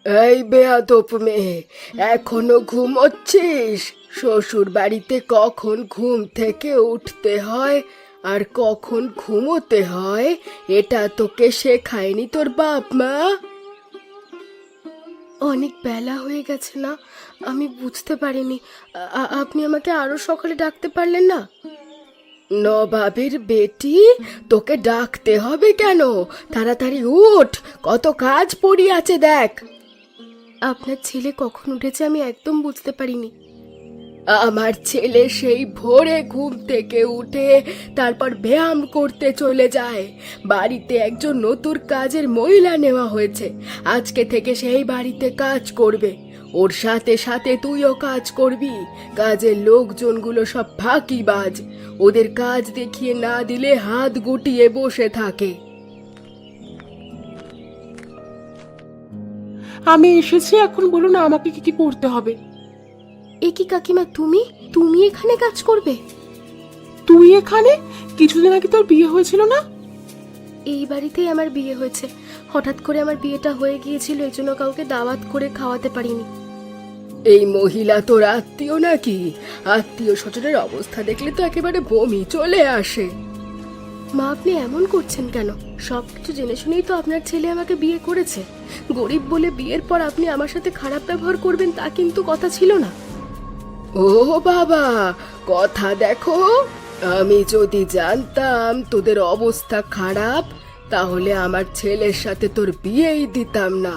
এই বেয়াদব মেয়ে, এখনো ঘুমোচ্ছিস? শ্বশুর বাড়িতে কখন ঘুম থেকে উঠতে হয় আর কখন ঘুমোতে হয় এটা তোকে শেখায়নি তোর বাপ মা? অনেক বেলা হয়ে গেছে না, আমি বুঝতে পারিনি। আপনি আমাকে আরো সকালে ডাকতে পারলেন না? নবাবের বেটি, তোকে ডাকতে হবে কেন? তাড়াতাড়ি উঠ, কত কাজ পড়ি আছে দেখ। আপনার ছেলে কখন উঠেছে আমি একদম বুঝতে পারিনি। আমার ছেলে সেই ভোরে ঘুম থেকে উঠে তারপর ব্যায়াম করতে চলে যায়। বাড়িতে একজন নতুন কাজের মহিলা নেওয়া হয়েছে, আজকে থেকে সেই বাড়িতে কাজ করবে। ওর সাথে সাথে তুইও কাজ করবি। কাজের লোকজনগুলো সব ফাঁকিবাজ, ওদের কাজ দেখিয়ে না দিলে হাত গুটিয়ে বসে থাকে। আমি এসেছি, এখন বলুন আমাকে কি কি করতে হবে। এ কি কাকিমা, তুমি তুমি এখানে কাজ করবে? তুই এখানে? কিছুদিন আগে তোর বিয়ে হয়েছিল না? এই বাড়িতেই আমার বিয়ে হয়েছে। হঠাৎ করে আমার বিয়েটা হয়ে গিয়েছিল, এই জন্য কাউকে দাওয়াত করে খাওয়াতে পারিনি। এই মহিলা তোর আত্মীয় নাকি? আত্মীয় স্বজনের অবস্থা দেখলে তো একেবারে বমি চলে আসে। মা, আপনি এমন করছেন কেন? সবকিছু জেনে শুনেই তো আপনার ছেলে আমাকে বিয়ে করেছে। গরিব বলে বিয়ের পর আপনি আমার সাথে খারাপ ব্যবহার করবেন তা কিন্তু কথা ছিল না। ও বাবা, কথা দেখো। আমি যদি জানতাম তোদের অবস্থা খারাপ তাহলে আমার ছেলের সাথে তোর বিয়েই দিতাম না।